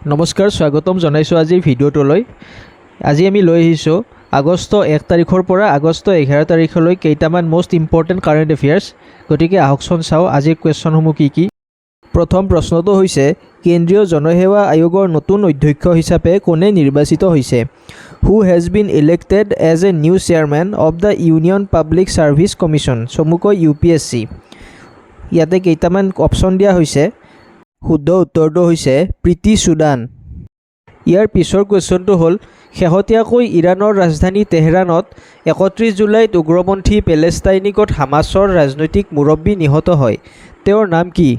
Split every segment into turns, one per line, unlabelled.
নমস্কাৰ স্বাগতম জনাইছোঁ আজিৰ ভিডিঅ'টোলৈ। আজি আমি লৈ আহিছোঁ আগষ্ট 1 তাৰিখৰ পৰা আগষ্ট 11 তাৰিখলৈ কেইটামান মোষ্ট ইম্পৰ্টেণ্ট কাৰেণ্ট এফেয়াৰ্ছ। গতিকে আহকচোন চাওঁ আজিৰ কুৱেশ্যনসমূহ কি কি। প্ৰথম প্ৰশ্নটো হৈছে কেন্দ্ৰীয় জনসেৱা আয়োগৰ নতুন অধ্যক্ষ হিচাপে কোনে নিৰ্বাচিত হৈছে? Who has been elected as a new chairman of the Union Public Service Commission, চমুকৈ UPSC। ইয়াতে কেইটামান অপশ্যন দিয়া হৈছে। শুদ্ধ উত্তৰটো হৈছে প্ৰীতি চুডান। ইয়াৰ পিছৰ কুৱেশ্যনটো হ'ল শেহতীয়াকৈ ইৰাণৰ ৰাজধানী তেহৰাণত 31 জুলাইত উগ্ৰপন্থী পেলেষ্টাইনিকত হামাছৰ ৰাজনৈতিক মুৰব্বী নিহত হয়। তেওঁৰ নাম কি?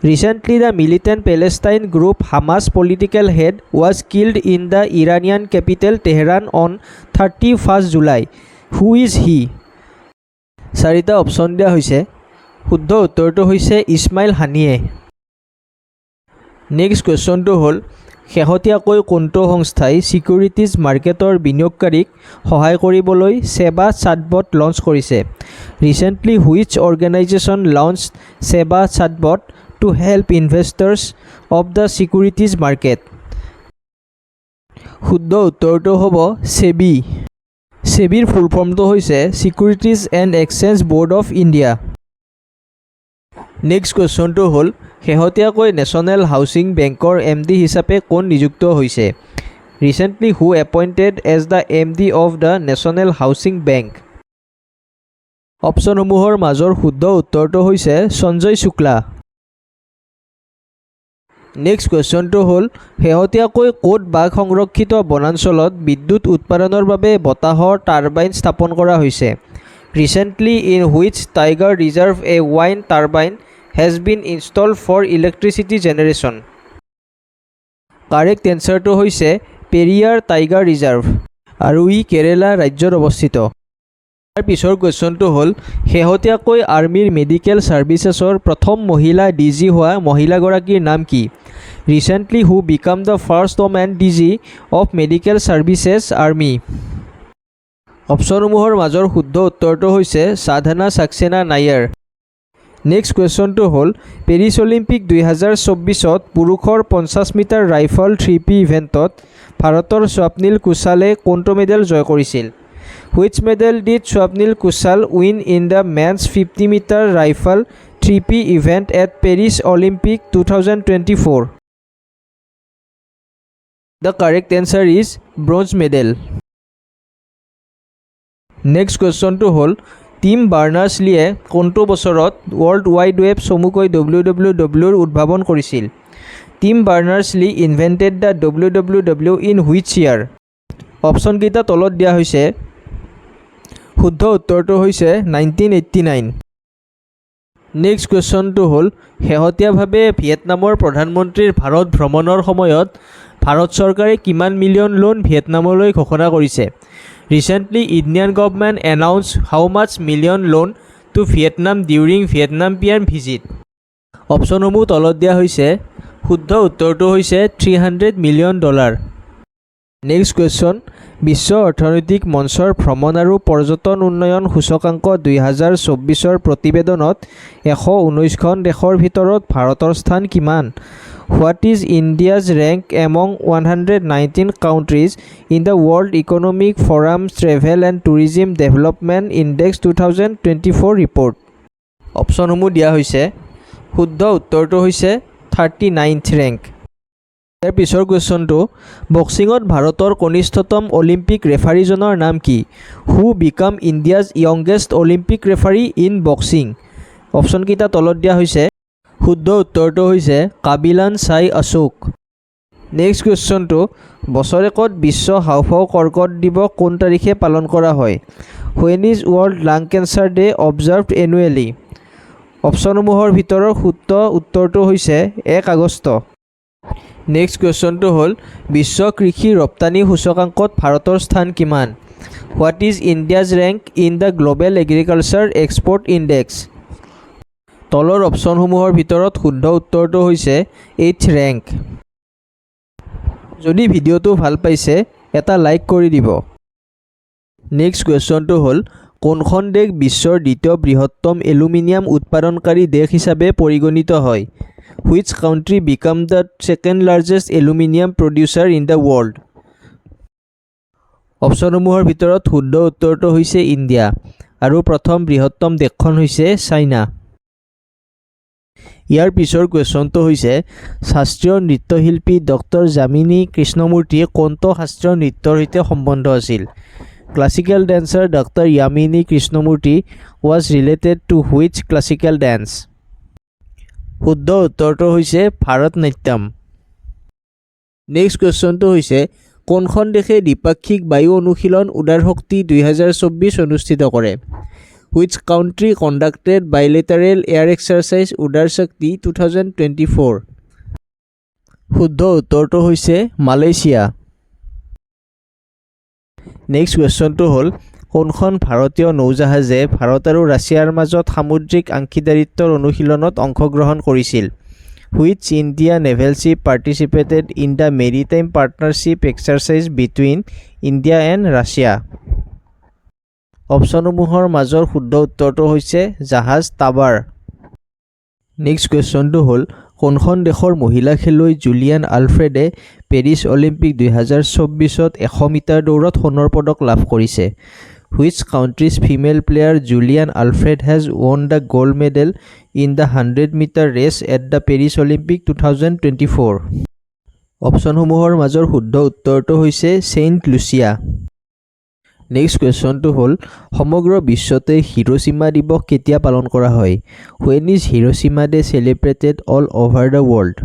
Recently the militant Palestine group Hamas political head was killed in the Iranian capital Tehran on 31 July. Who is he? চাৰিটা অপশ্যন দিয়া হৈছে। শুদ্ধ উত্তৰটো হৈছে ইছমাইল হানিয়ে। নেক্সট কুৱেশ্যনটো হ'ল শেহতীয়াকৈ কোনটো সংস্থাই ছিকিউৰিটিজ মাৰ্কেটৰ বিনিয়োগকাৰীক সহায় কৰিবলৈ সেবা চাটবট লঞ্চ কৰিছে? Recently which organisation launch Seva chatbot to help investors of the securities market? শুদ্ধ উত্তৰটো হ'ব সেবি। সেবিৰ ফুল ফৰ্মটো হৈছে securities and exchange board of India. Next কুৱেশ্যনটো হ'ল শেহতীয়াকৈ নেশ্যনেল হাউচিং বেংকৰ MD হিচাপে কোন নিযুক্ত হৈছে? Recently who appointed as the MD of the national housing bank? অপশ্যনসমূহৰ মাজৰ শুদ্ধ উত্তৰটো হৈছে সঞ্জয় শুক্লা। নেক্সট কুৱেশ্যনটো হ'ল শেহতীয়াকৈ ক'ত বাঘ সংৰক্ষিত বনাঞ্চলত বিদ্যুৎ উৎপাদনৰ বাবে বতাহৰ টাৰ্বাইন স্থাপন কৰা হৈছে? Recently in which tiger reserve a wind turbine has been installed for electricity generation? Correct এনচাৰটো হৈছে পেৰিয়াৰ টাইগাৰ ৰিজাৰ্ভ আৰু ই কেৰেলা ৰাজ্যত অৱস্থিত। তাৰ পিছৰ কুৱেশ্যনটো হ'ল শেহতীয়াকৈ আৰ্মীৰ মেডিকেল ছাৰ্ভিচেছৰ প্ৰথম মহিলা DG হোৱা মহিলাগৰাকীৰ নাম কি? Recently who become the first women DG of medical services army? অপশ্যনসমূহৰ মাজৰ শুদ্ধ উত্তৰটো হৈছে সাধনা সাক্সেনা নায়াৰ। নেক্সট কুৱেশ্যনটো হ'ল পেৰিছ অলিম্পিক 2024ত পুৰুষৰ 50 মিটাৰ ৰাইফল 3P ইভেণ্টত ভাৰতৰ স্বপ্নীল কুশালে কোনটো মেডেল জয় কৰিছিল? Which medal did Swapnil Kusale win in the men's 50 metre rifle 3P event at Paris Olympic 2024? The correct answer is bronze medal. Next কুৱেশ্যনটো হ'ল টিম বাৰ্নাৰ্ছ-লিয়ে কোনটো বছৰত ৱৰ্ল্ড ৱাইড ৱেব চমুকৈ WWWৰ উদ্ভাৱন কৰিছিল? Tim Berners-Lee invented the WWW in which year? অপশ্যনকেইটা তলত দিয়া হৈছে। শুদ্ধ উত্তৰটো হৈছে 1989। নেক্সট কুৱেশ্যনটো হ'ল শেহতীয়াভাৱে ভিয়েটনামৰ প্ৰধানমন্ত্ৰীৰ ভাৰত ভ্ৰমণৰ সময়ত ভাৰত চৰকাৰে কিমান মিলিয়ন লোন ভিয়েটনামলৈ ঘোষণা কৰিছে? Recently, Indian government announced how much million loan to Vietnam during Vietnamian visit? অপশ্যনসমূহ তলত দিয়া হৈছে। শুদ্ধ উত্তৰটো হৈছে $300 মিলিয়ন। নেক্সট কুৱেশ্যন বিশ্ব অৰ্থনৈতিক মঞ্চৰ ভ্ৰমণ আৰু পৰ্যটন উন্নয়ন সূচকাংক 2024ৰ প্ৰতিবেদনত 119খন দেশৰ ভিতৰত ভাৰতৰ স্থান কিমান? What is India's rank among 119 countries in the World Economic Forum's Travel and Tourism Development Index 2024 report? অপশ্যনসমূহ দিয়া হৈছে। শুদ্ধ উত্তৰটো হৈছে 39th ৰেংক। ইয়াৰ পিছৰ কুৱেশ্যনটো বক্সিঙত ভাৰতৰ কনিষ্ঠতম অলিম্পিক ৰেফাৰীজনৰ নাম কি? Who become India's youngest Olympic referee in boxing? অপশ্যনকেইটা তলত দিয়া হৈছে। শুদ্ধ উত্তৰটো হৈছে কাবিলান চাই অশোক। নেক্সট কুৱেশ্যনটো বছৰেকত বিশ্ব হাঁওফাঁও কৰ্কট দিৱস কোন তাৰিখে পালন কৰা হয়? হুৱেন ইজ ৱৰ্ল্ড লাং কেঞ্চাৰ ডে অবজাৰ্ভড এনুৱেলি? অপশ্যনসমূহৰ ভিতৰৰ শুদ্ধ উত্তৰটো হৈছে 1 আগষ্ট। নেক্সট কুৱেশ্যনটো হ'ল বিশ্ব কৃষি ৰপ্তানি সূচকাংকত ভাৰতৰ স্থান কিমান? What is India's rank in the global agriculture export index? তলৰ অপশ্যনসমূহৰ ভিতৰত শুদ্ধ উত্তৰটো হৈছে 8th ৰেংক। যদি ভিডিঅ'টো ভাল পাইছে এটা লাইক কৰি দিব। নেক্সট কুৱেশ্যনটো হ'ল কোনখন দেশ বিশ্বৰ দ্বিতীয় বৃহত্তম এলুমিনিয়াম উৎপাদনকাৰী দেশ হিচাপে পৰিগণিত হয়? Which country became the second largest aluminum producer in the world? অপশ্যনসমূহৰ ভিতৰত শুদ্ধ উত্তৰটো হৈছে ইণ্ডিয়া আৰু প্ৰথম বৃহত্তম দেশখন হৈছে চাইনা। ইয়াৰ পিছৰ কুৱেশ্যনটো হৈছে শাস্ত্ৰীয় নৃত্যশিল্পী ডক্টৰ যামিনী কৃষ্ণমূৰ্তি কোনটো শাস্ত্ৰীয় নৃত্যৰ সৈতে সম্বন্ধ আছিল? Classical dancer doctor Yamini Krishnamurthy was related to which classical dance? শুদ্ধ উত্তৰটো হৈছে ভাৰতনাট্যম। নেক্সট কুৱেশ্যনটো হৈছে কোনখন দেশে দ্বিপাক্ষিক বায়ু অনুশীলন উদাৰ শক্তি 2024 অনুষ্ঠিত কৰে? Which country conducted bilateral air exercise উদাৰ শক্তি 2024? শুদ্ধ উত্তৰটো হৈছে মালয়েছিয়া। নেক্সট কুৱেশ্যনটো হ'ল কোনখন ভাৰতীয় নৌজাহাজে ভাৰত আৰু ৰাছিয়াৰ মাজত সামুদ্ৰিক অংশীদাৰিত্বৰ অনুশীলনত অংশগ্ৰহণ কৰিছিল? Which Indian naval ship participated in the maritime partnership exercise between India and Russia? অপশ্যনসমূহৰ মাজৰ শুদ্ধ উত্তৰটো হৈছে জাহাজ তাবাৰ। নেক্সট কুৱেশ্যনটো হ'ল কোনখন দেশৰ মহিলা খেলুৱৈ জুলিয়ান আলফ্ৰেডে পেৰিছ অলিম্পিক 2024ত 100 মিটাৰ দৌৰত সোণৰ পদক লাভ কৰিছে? Which country's female player Julian Alfred has won the gold medal in the 100-meter race at the Paris Olympic 2024? অপশ্যনসমূহৰ মাজৰ শুদ্ধ উত্তৰটো হৈছে ছেইণ্ট লুচিয়া। নেক্সট কুৱেশ্যনটো হ'ল সমগ্ৰ বিশ্বতে হিৰোশ্বিমা দিৱস কেতিয়া পালন কৰা হয়? When is Hiroshima Day celebrated all over the world?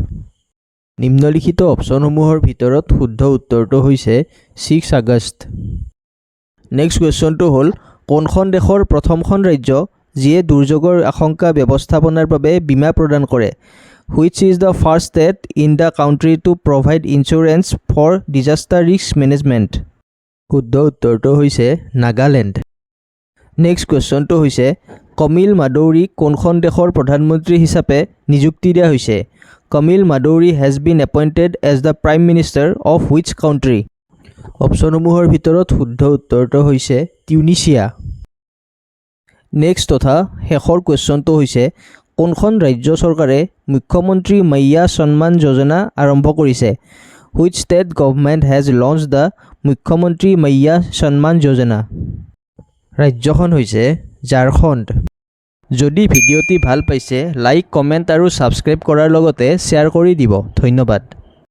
নিম্নলিখিত অপশ্যনসমূহৰ ভিতৰত শুদ্ধ উত্তৰটো হৈছে 6 আগষ্ট। নেক্সট কুৱেশ্যনটো হ'ল কোনখন দেশৰ প্ৰথমখন ৰাজ্য যিয়ে দুৰ্যোগৰ আশংকা ব্যৱস্থাপনাৰ বাবে বীমা প্ৰদান কৰে? Which is the first state in the country to provide insurance for disaster risk management? শুদ্ধ উত্তৰটো হৈছে নাগালেণ্ড। নেক্সট কুৱেশ্যনটো হৈছে কমিল মাদৌৰীক কোনখন দেশৰ প্ৰধানমন্ত্ৰী হিচাপে নিযুক্তি দিয়া হৈছে? Kamel Madouri has been appointed as the prime minister of which country? অপশ্যনসমূহৰ ভিতৰত শুদ্ধ উত্তৰটো হৈছে টিউনিছিয়া। নেক্সট তথা শেষৰ কুৱেশ্যনটো হৈছে কোনখন ৰাজ্য চৰকাৰে মুখ্যমন্ত্ৰী মাইয়া সন্মান যোজনা আৰম্ভ কৰিছে? Which state government has launched the মুখ্যমন্ত্ৰী মাইয়া সন্মান যোজনা? ৰাজ্যখন হৈছে ঝাৰখণ্ড। যদি ভিডিঅ'টি ভাল পাইছে লাইক কমেণ্ট আৰু ছাবস্ক্ৰাইব কৰাৰ লগতে শ্বেয়াৰ কৰি দিব। ধন্যবাদ।